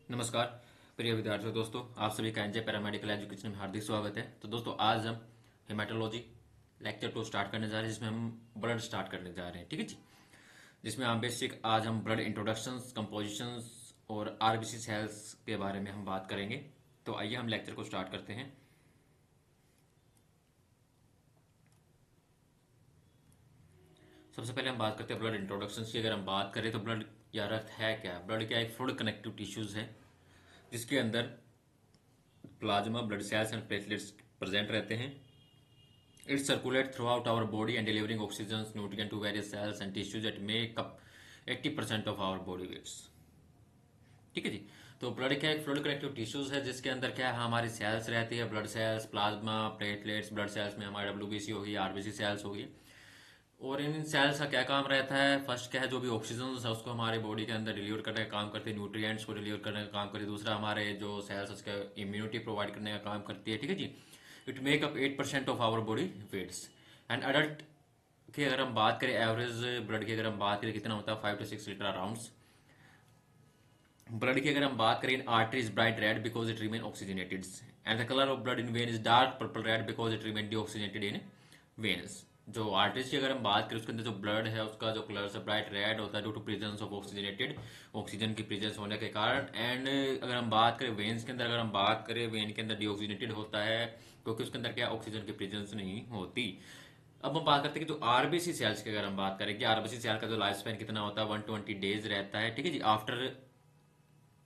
नमस्कार प्रिय विद्यार्थियों दोस्तों, आप सभी का एनजे पैरामेडिकल एजुकेशन में हार्दिक स्वागत है। तो दोस्तों, आज हम हेमाटोलॉजी लेक्चर 2 स्टार्ट करने जा रहे हैं, जिसमें हम ब्लड स्टार्ट करने जा रहे हैं। ठीक है जी। जिसमें हम बेसिक आज हम ब्लड इंट्रोडक्शंस, कंपोजिशंस और आरबीसी सेल्स के बारे में हम बात करेंगे। तो आइए हम लेक्चर को स्टार्ट करते हैं। सबसे पहले हम बात करते हैं ब्लड इंट्रोडक्शंस की। अगर हम बात करें तो ब्लड या रक्त है क्या? ब्लड क्या एक फ्लूइड कनेक्टिव टिश्यूज है जिसके अंदर plasma, blood cells and platelets present रहते हैं। It circulates throughout our body and delivering oxygen, nutrient to various cells and tissues that make up 80% of our body weights। ठीक है जी। तो ब्लड क्या एक फ्लूइड कनेक्टिव टिश्यूज है जिसके अंदर क्या है, हमारी सेल्स रहती है, blood cells, plasma, platelets. Blood cells में हमारी डब्ल्यूबीसी होगी, आरबीसी सेल्स होगी। और इन सेल्स का क्या काम रहता है? फर्स्ट क्या है, जो भी ऑक्सीजन है उसको हमारे बॉडी के अंदर डिलीवर करने का काम करती है, न्यूट्रिएंट्स को डिलीवर करने का काम करती है। दूसरा, हमारे जो सेल्स उसका इम्यूनिटी प्रोवाइड करने का काम करती है। ठीक है जी। It make up 8% of our body weights. And adult की अगर हम बात करें, एवरेज ब्लड की अगर हम बात करें, कितना होता है? 5 to 6 लीटर अराउंड। ब्लड की अगर हम बात करें, artery is bright red because it remain oxygenated and the colour of blood in when is dark purple red because it remain deoxygenated in veins. जो आर्टरीज की अगर हम बात करें, उसके अंदर जो ब्लड है उसका जो कलर है ब्राइट रेड होता है due to presence of oxygenated, oxygen की प्रेजेंस होने के कारण। एंड अगर हम बात करें वेन्स के अंदर, अगर हम बात करें वेन के अंदर डीऑक्सीजनेटेड होता है क्योंकि उसके अंदर क्या ऑक्सीजन की प्रेजेंस नहीं होती। अब हम बात करते हैं कि जो आरबीसी सेल्स की अगर हम बात करें कि आरबीसी सेल का जो लाइफ स्पैन कितना होता है, 120 डेज रहता है। ठीक है जी। आफ्टर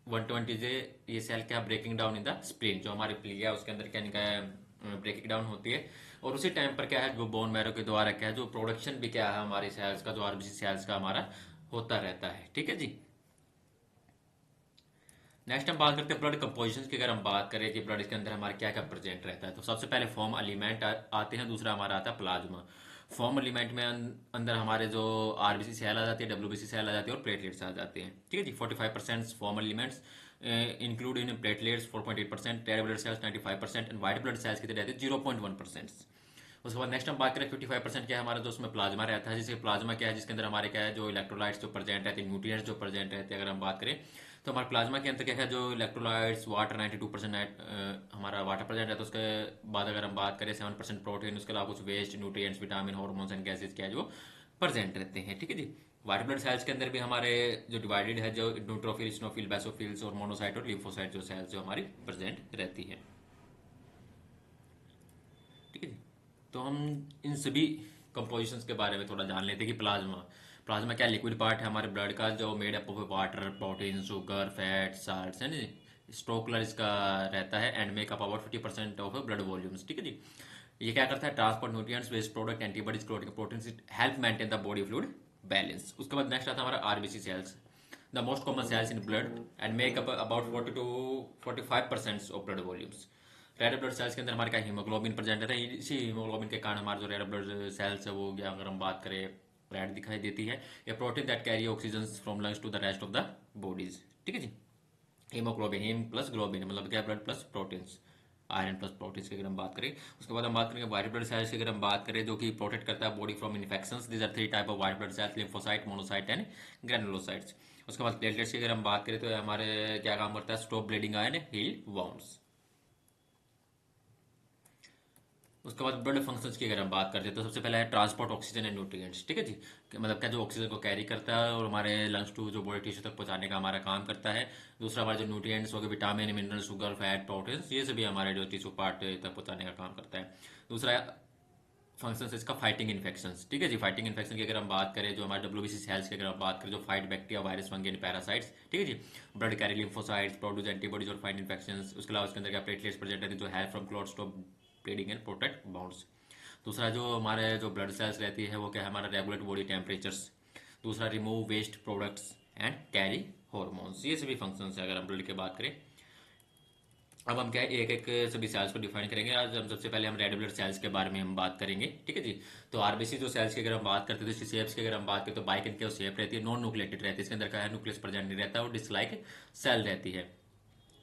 120 से ये सेल क्या breaking down in the spleen, जो हमारी प्लीया उसके अंदर क्या निकाय ब्रेकिंग डाउन होती है। और उसी टाइम पर क्या है, जो बोन मैरो के द्वारा क्या है, जो प्रोडक्शन भी क्या है हमारी सेल्स का, जो आरबीसी सेल्स का हमारा होता रहता है। ठीक है जी। नेक्स्ट हम बात करते हैं ब्लड कंपोजिशन की। अगर हम बात करें कि ब्लड के अंदर हमारे क्या क्या प्रेजेंट रहता है, तो सबसे पहले फॉर्म एलिमेंट आते हैं, दूसरा हमारा आता है प्लाज्मा। फॉर्म एलिमेंट में अंदर हमारे जो आरबीसी सेल आ जाती है, डब्ल्यूबीसी सेल आ जाती है और प्लेटलेट्स आ जाते हैं। ठीक है जी। 45% form elements include in platelets 4.8%, red blood sales 95% and white blood sales कितने रहते हैं? 0.1%। उसके बाद नेक्स्ट हम बात करें 55% क्या है हमारा, जो उसमें प्लाज्मा रहता है। जिसके प्लाज्मा क्या है, जिसके अंदर हमारे क्या है, जो इलेक्ट्रोलाइट्स जो प्रेजेंट रहते हैं, न्यूट्रिएंट्स जो प्रेजेंट रहते हैं। अगर हम बात करें तो हमारे प्लाज्मा के अंदर क्या है, जो इलेक्ट्रोलाइट्स, वाटर 92% हमारा वाटर प्रेजेंट रहता है। उसके बाद अगर हम बात करें 7% प्रोटीन, उसके अलावा कुछ waste, nutrients, vitamin, hormones and gases क्या है जो प्रेजेंट रहते हैं। ठीक है जी। व्हाइट ब्लड सेल्स के अंदर भी हमारे जो डिवाइडेड है, जो न्यूट्रोफिल, इस्नोफिल, बेसोफिल्स और मोनोसाइट और लिम्फोसाइट जो सेल्स जो हमारी प्रेजेंट रहती है। ठीक है जी। तो हम इन सभी कंपोजिशंस के बारे में थोड़ा जान लेते हैं कि प्लाज्मा प्लाज्मा क्या लिक्विड पार्ट है हमारे ब्लड का, जो made up of water, protein, sugar, fat, salts है ना। स्ट्रोकलर इसका रहता है and make up about 50% of blood volumes. ठीक है जी। ये क्या करता है? Transport nutrients, waste product, antibodies, protein, help maintain the body fluid balance. उसके बाद नेक्स्ट आता है हमारा RBC cells, the most common cells in blood and make up about 40 to 45% of blood volumes. Red blood sales के अंदर हमारे क्या haemoglobin present रहता है। इसी हीमोग्लोबिन के कारण हमारे जो रेड ब्लड सेल्स है वो क्या, अगर हम बात करें, रेड दिखाई देती है। ये protein that carry oxygen from lungs to the rest of the bodies. ठीक है जी। हीमोग्लोबिन, हीम प्लस ग्लोबिन मतलब क्या, blood plus proteins, iron plus proteins की अगर हम बात करें। उसके बाद हम बात करेंगे व्हाइट ब्लड सेल्स की। अगर हम बात करें, जो कि प्रोटेक्ट करता है body from infections. These are 3 type of white blood cells, lymphocyte, monocyte and granulocytes. उसके बाद प्लेटलेट्स की अगर हम बात करें तो हमारे क्या काम करता है? Stop bleeding and heal wounds. उसके बाद ब्लड फंक्शंस की अगर हम बात करते हैं तो सबसे पहला है ट्रांसपोर्ट ऑक्सीजन एंड न्यूट्रिएंट्स। ठीक है जी। मतलब क्या, जो ऑक्सीजन को कैरी करता है और हमारे लंग्स टू जो बॉडी टिश्यू तक पहुंचाने का हमारा काम करता है। दूसरा हमारे जो न्यूट्रिएंट्स हो गए, vitamin, mineral, sugar, fat, proteins, ये सभी हमारे जो टिश्यू पार्ट तक पहुंचाने का काम करता है। दूसरा फंक्शन है इसका फाइटिंग इन्फेक्शंस। ठीक है जी। फाइटिंग इन्फेक्शन की अगर हम बात करें, जो हमारे डब्ल्यूबीसी सेल्स की अगर हम बात करें, जो fight bacteria, virus, fungi and parasites. ठीक है जी। Blood carry lymphocytes, produce antibodies और फाइट इन्फेक्शंस। उसके अलावा उसके अंदर क्या, प्लेटलेट्स प्रेजेंट रहती है, जो help from clot stop bleeding and protect bounds. दूसरा जो हमारे जो ब्लड सेल्स रहती है वो क्या है, हमारा रेगुलेट बॉडी टेम्परेचर्स। दूसरा remove waste products and carry hormones. ये सभी फंक्शंस है अगर हम ब्लड की बात करें। अब हम क्या है, एक एक सभी सेल्स को डिफाइन करेंगे। आज हम सबसे पहले हम रेड ब्लड सेल्स के बारे में हम बात करेंगे। ठीक है जी। तो आरबीसी जो सेल्स की अगर हम बात करते हैं तो इसकी शेप्स की अगर हम बात करें तो बाइक इनके शेप रहती है, नॉन न्यूक्लिएटेड रहती है। इसके अंदर क्या है, न्यूक्लियस प्रेजेंट नहीं रहता और डिस्क लाइक सेल रहती है।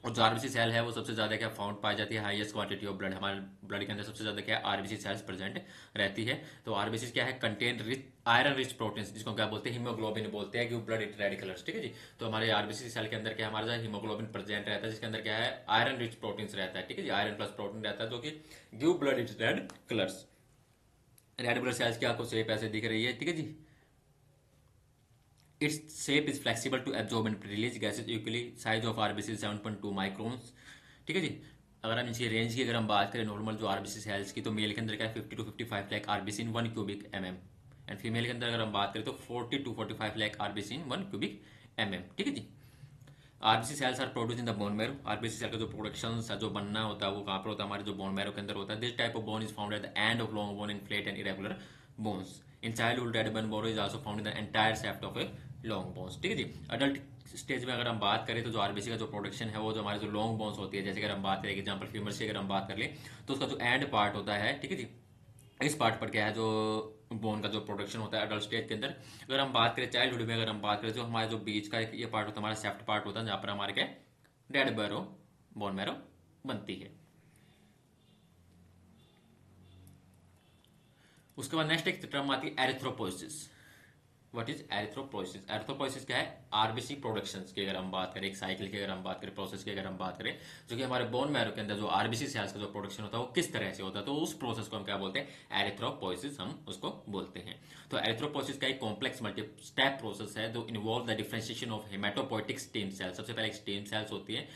और जो आरबीसी सेल है वो सबसे ज्यादा क्या फाउंड पाई जाती है, हाईएस्ट क्वांटिटी ऑफ ब्लड, हमारे ब्लड के अंदर सबसे ज्यादा क्या आरबीसी सेल्स प्रेजेंट रहती है। तो आरबीसी क्या है, contain rich iron rich proteins, जिसको क्या बोलते हैं, हीमोग्लोबिन बोलते हैं, कि ब्लड रेड कलर्स, ठीक है जी। तो हमारे आरबीसी सेल के अंदर क्या है, हमारा जो हीमोग्लोबिन प्रेजेंट रहता है, जिसके अंदर क्या है आयरन रिच प्रोटीन्स रहता है, ठीक है जी, आयरन प्लस प्रोटीन रहता है, जो कि give blood it's red colours. Red blood sales की आपको शेप ऐसे दिख रही है, ठीक है जी। Its shape is flexible to absorb and release gases equally. Size of RBC is 7.2 microns, ठीक है जी। अगर हम इसकी रेंज की अगर हम बात करें नॉर्मल जो आरबीसी सेल्स की, तो मेल के अंदर क्या है 50 to 55 lakh RBC in 1 cubic mm, and female के अंदर अगर हम बात करें तो 40 to 45 lakh RBC in 1 cubic mm, ठीक है जी। RBC cells are produce in the bone marrow. RBC cell का जो प्रोडक्शन जो बनना होता है वो कहाँ पर होता है, हमारे जो बोन मैरो के अंदर होता है। This type of bone is found at the end of long bone in flat and irregular bones. In childhood red bone marrow is also found in the entire shaft of a long bones, ठीक है जी। Adult stage में अगर हम बात करें तो जो RBC का जो प्रोडक्शन है वो जो हमारे जो लॉन्ग बोन्स होती है, जैसे अगर हम बात करें एग्जाम्पल फीमर्स की अगर हम बात कर ले, तो उसका जो एंड पार्ट होता है, ठीक है जी, इस पार्ट पर क्या है जो बोन का जो प्रोडक्शन होता है अडल्ट स्टेज के अंदर। अगर हम बात करें चाइल्डहुड में, अगर हम बात करें तो हमारे जो बीच का ये पार्ट होता है, हमारा सेफ्ट पार्ट होता है, जहाँ पर हमारे क्या डेड बैरो बोन मैरो बनती है। उसके बाद नेक्स्ट एक टर्म आती है erythropoiesis. What is erythropoiesis? Erythropoiesis क्या है, आरबीसी प्रोडक्शन की अगर हम बात करें, एक साइकिल की अगर हम बात करें, प्रोसेस की अगर हम बात करें, जो कि हमारे बोन मैरो के अंदर जो आरबीसी सेल्स का जो प्रोडक्शन होता है वो किस तरह से होता है, तो उस प्रोसेस को हम क्या बोलते हैं, एरिथ्रोपोइसिस हम उसको बोलते हैं। तो एरिथ्रोपोइसिस का एक कॉम्प्लेक्स मल्टी स्टेप प्रोसेस है जो involve the differentiation of haematopoietic stem cell. सबसे पहले एक स्टेम सेल्स होती है,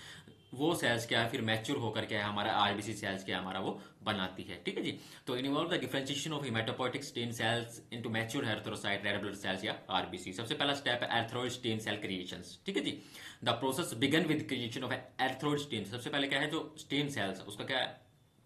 वो सेल्स क्या है फिर मैच्योर होकर क्या है हमारा आरबीसी सेल्स क्या हमारा वो बनाती है, ठीक है जी। तो involve the differentiation of haematopoietic stem cells into mature erythrocyte red blood sales या आरबीसी। सबसे पहला स्टेप है एरिथ्रोइड स्टेम सेल क्रिएशंस, ठीक है जी। The process began with creation of erythroid stem. सबसे पहले क्या है जो स्टेम सेल्स उसका क्या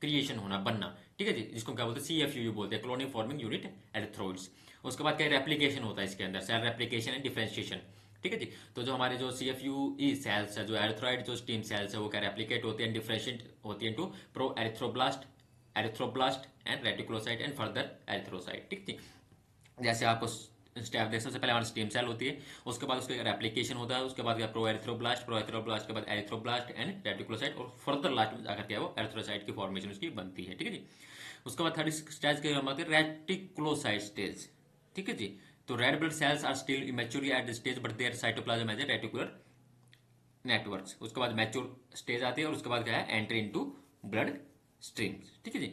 क्रिएशन होना, बनना, ठीक है जी, जिसको क्या बोलते हैं सीएफयू बोलते हैं, कॉलोनी फॉर्मिंग यूनिट एरिथ्रोइड्स। उसके बाद क्या रेप्लिकेशन होता है इसके अंदर, सेल रेप्लिकेशन एंड डिफरेंशिएशन, ठीक है जी। तो जो हमारे जो C F U E cells है, जो एरिथ्रॉइड जो स्टीम सेल्स है, वो क्या रेप्लिकेट होती है, डिफरेंशिएट होती है to proerythroblast, erythroblast and reticulocyte and further erythrocyte, ठीक है। जैसे आपको स्टेप देख, सबसे पहले हमारी स्टेम सेल होती है, उसके बाद उसका रेप्लिकेशन होता है, उसके बाद क्या प्रो एरिथ्रोब्लास्ट के बाद एरिथ्रोब्लास्ट एंड रेटिकुलोसाइट, और फर्दर लास्ट में जाकर क्या वो एरिथ्रोसाइट की फॉर्मेशन उसकी बनती है, ठीक है जी। उसके बाद थर्ड स्टेज की हम बात करें रेटिकुलोसाइट स्टेज, ठीक है जी। तो red blood cells are still immaturely at the stage but their cytoplasm as a reticular networks. उसके बाद मैच्योर स्टेज आती है और उसके बाद क्या है एंट्री इनटू ब्लड स्ट्रीम्स, ठीक है जी।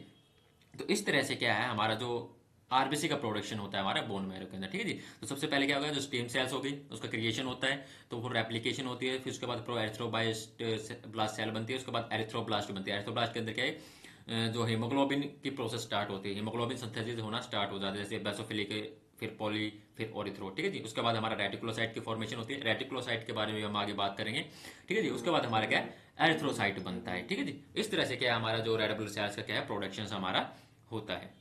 तो इस तरह से क्या है हमारा जो आरबीसी का प्रोडक्शन होता है हमारा बोन मैरो के अंदर, ठीक है जी। तो सबसे पहले क्या होगा, जो स्टेम सेल्स होगी उसका क्रिएशन होता है, तो वो रेप्लिकेशन होती है, फिर उसके बाद प्रो एरिथ्रोबाइस्ट ब्लास्ट सेल बनती है, उसके बाद एरिथ्रोब्लास्ट बनती है। एरिथ्रोब्लास्ट के अंदर क्या है जो हीमोग्लोबिन की प्रोसेस स्टार्ट होती है, हीमोग्लोबिन सिंथेसिस होना स्टार्ट हो जाता है, जैसे बेसोफिलिक, फिर पॉली, फिर ओरिथ्रो, ठीक है जी। उसके बाद हमारा रेटिकुलोसाइट की फॉर्मेशन होती है, रेटिकुलोसाइट के बारे में हम आगे बात करेंगे, ठीक है जी। उसके बाद हमारा क्या है एरिथ्रोसाइट बनता है, ठीक है जी। इस तरह से क्या है हमारा जो रेड ब्लड सेल्स का क्या है प्रोडक्शन हमारा होता है।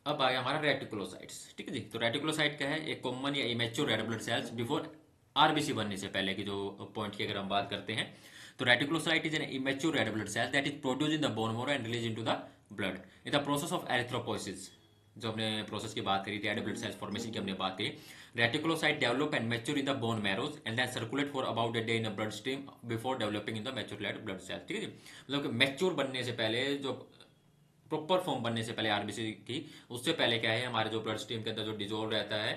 अब आ गया हमारा रेटिकुलोसाइट्स, ठीक है जी। तो रेटिकुलोसाइट क्या है, एक कॉमन या immature red blood sales before RBC बनने से पहले की जो पॉइंट की अगर हम बात करते हैं, तो reticulocyte is an immature red blood cell that is produce in the bone marrow and release into the blood in the process of erythropoiesis. जो हमने प्रोसेस की बात करी थी, रेड ब्लड सेल्स फॉर्मेशन की हमने बात की। Reticulocyte develop and mature in the bone marrows and then circulate for about a day in the blood stream before developing in the mature red blood cells, ठीक है जी। मतलब mature बनने से पहले, जो प्रॉपर फॉर्म बनने से पहले आरबीसी की, उससे पहले क्या है हमारे जो ब्लड स्ट्रीम के अंदर जो डिजोल्व रहता है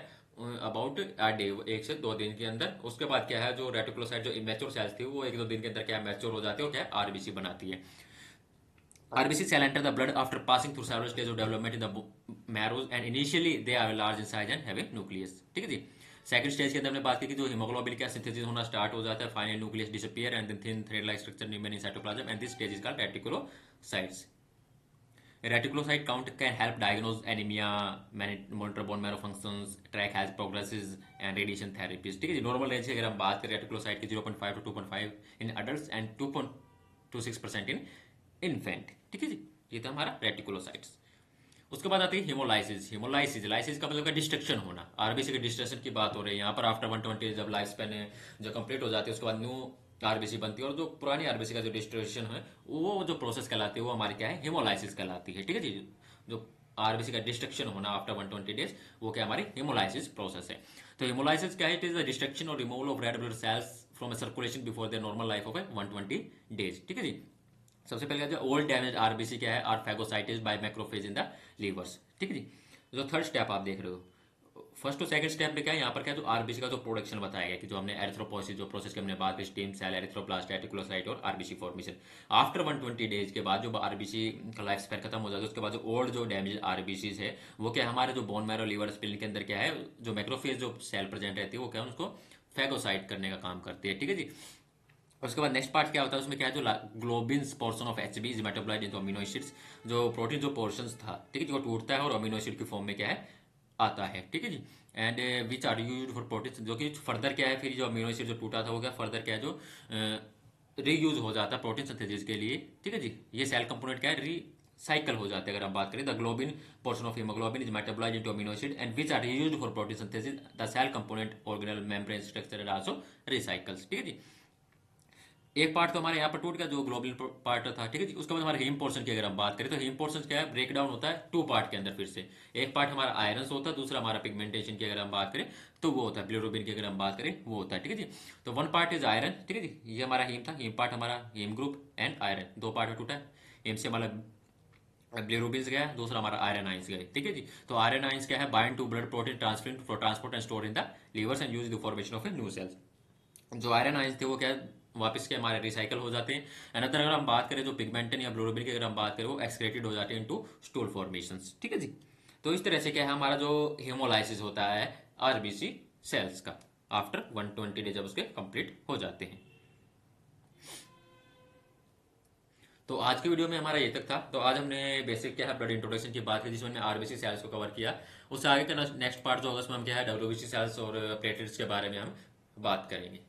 अबाउट अ डे, 1 से 2 दिन के अंदर। उसके बाद क्या है जो रेटिकुलोसाइट जो इमेच्योर सेल्स थी वो 1-2 दिन के अंदर क्या मैच्योर हो जाती है और क्या आरबीसी बनाती है। RBC cell enter the blood after passing through several stage of development in the marrows and initially they are large in size and have a nucleus, ठीक है जी। सेकंड स्टेज के अंदर हमने बात की कि जो हीमोग्लोबिन का सिंथेसिस होना स्टार्ट हो जाता है, final nucleus disappear and then thin thread like structure remain in cytoplasm and this stage is called reticulocytes. Reticulocyte count can help diagnose anemia, monitor bone marrow functions, track health progresses and radiation therapies, ठीक है जी। Normal range की अगर हम बात करें reticulocyte की 0.5 to 2.5 in adult and 2.26% in infant, ठीक है जी। ये था हमारा रेटिकुलोसाइट्स। उसके बाद आती है हिमोलाइसिस। हिमोलाइसिस लाइसिस का मतलब डिस्ट्रक्शन होना, आरबीसी के डिस्ट्रक्शन की बात हो रही है यहाँ पर। आफ्टर 120 जब लाइफ स्पेन जो कंप्लीट हो जाती है उसके बाद न्यू आरबीसी बनती है, और जो पुरानी आरबीसी का जो डिस्ट्रक्शन है वो जो प्रोसेस कहलाती है वो हमारी क्या है हिमोलाइसिस कहलाती है, ठीक है जी। जो आरबीसी का डिस्ट्रक्शन होना आफ्टर 120 डेज, वो क्या हमारी हेमोलाइसिस प्रोसेस है। तो हेमोलाइसिस क्या है? इट इज द डिस्ट्रक्शन और removal of red blood sales from circulation before the normal life of A 120 days. ठीक है जी। सबसे पहले जो ओल्ड डैमेज आरबीसी क्या है? Are phagocytosis by macrophage in the livers. ठीक है जी। जो थर्ड स्टेप आप देख रहे हो, फर्स्ट और सेकंड स्टेप में क्या है? यहाँ पर क्या है? जो आरबीसी का जो प्रोडक्शन बताया गया कि जो हमने एरिथ्रोपोसिस जो प्रोसेस की हमने बात की, स्टेम सेल, एरिथ्रोब्लास्ट, रेटिकुलोसाइट और आरबीसी फॉर्मेशन। आफ्टर 120 डेज के बाद जो आरबीसी का लाइफ स्पैन खत्म हो जाता है, उसके बाद जो ओल्ड जो डैमेज आरबीसी है वो क्या हमारे जो बोन मैरो, लिवर, स्प्लीन के अंदर क्या है? जो मैक्रोफेज जो सेल प्रेजेंट रहती है वो क्या है? उसको फैगोसाइट करने का काम करती है। ठीक है जी। उसके बाद नेक्स्ट पार्ट क्या होता है? उसमें क्या है? जो globins portion of Hb is metabolised into amino acids. जो प्रोटीन जो पोर्शंस था, ठीक है, जो टूटता है और अमीनो एसिड की फॉर्म में क्या है? आता है। ठीक है जी। And which are use for protein, जो कि फर्दर क्या है? फिर जो अमीनो एसिड जो टूटा था वो क्या फर्दर क्या है? जो रीयूज हो जाता है प्रोटीन सिंथेसिस के लिए। ठीक है जी। ये सेल कंपोनेंट क्या है? रिसाइकल हो जाते हैं। अगर हम बात करें the globin portion of haemoglobin is metabolised into amino acid and which are reused for protein synthesis, the cell component organelle membrane structure and also recycles. ठीक है जी। एक पार्ट तो हमारे यहाँ पर टूट गया जो ग्लोबुलर पार्ट था। ठीक है जी। उसके बाद हमारे हीम पोर्शन की अगर हम बात करें तो हीम पोर्शन क्या है? ब्रेक डाउन होता है टू पार्ट के अंदर फिर से। एक पार्ट हमारा आयरन होता है, दूसरा हमारा पिगमेंटेशन की अगर हम बात करें तो वो होता है बिलिरुबिन की अगर हम बात करें वो होता है। ठीक है जी। तो वन पार्ट इज आयरन। ठीक है जी। ये हमारा हीम था, हीम पार्ट हमारा हीम ग्रुप एंड आयरन दो पार्ट में टूटा है। हीम से हमारा बिलिरुबिन गया, दूसरा हमारा आयरन आइंस गए। ठीक है जी। तो आयरन आइंस क्या है? Bind to blood protein transfer for transport and store in the livers and use the formation of a new cells. जो आयरन आयंस थे वो क्या वापस के हमारे रिसाइकल हो जाते हैं। अनदर अगर हम बात करें जो पिगमेंटन या ब्लोरोबिन की अगर हम बात करें वो एक्सक्रेटेड हो जाते हैं इनटू स्टूल फॉर्मेशंस। ठीक है जी। तो इस तरह से क्या है हमारा जो हेमोलाइसिस होता है आरबीसी सेल्स का आफ्टर 120 डेज जब उसके कंप्लीट हो जाते हैं। तो आज की वीडियो में हमारा ये तक था। तो आज हमने बेसिक क्या है ब्लड इंट्रोडक्शन की बात की जिसमें हमने आरबीसी सेल्स को कवर किया। उससे आगे का नेक्स्ट पार्ट जो होगा उसमें हम क्या है डब्ल्यूबीसी सेल्स और प्लेटलेट्स के बारे में हम बात करेंगे।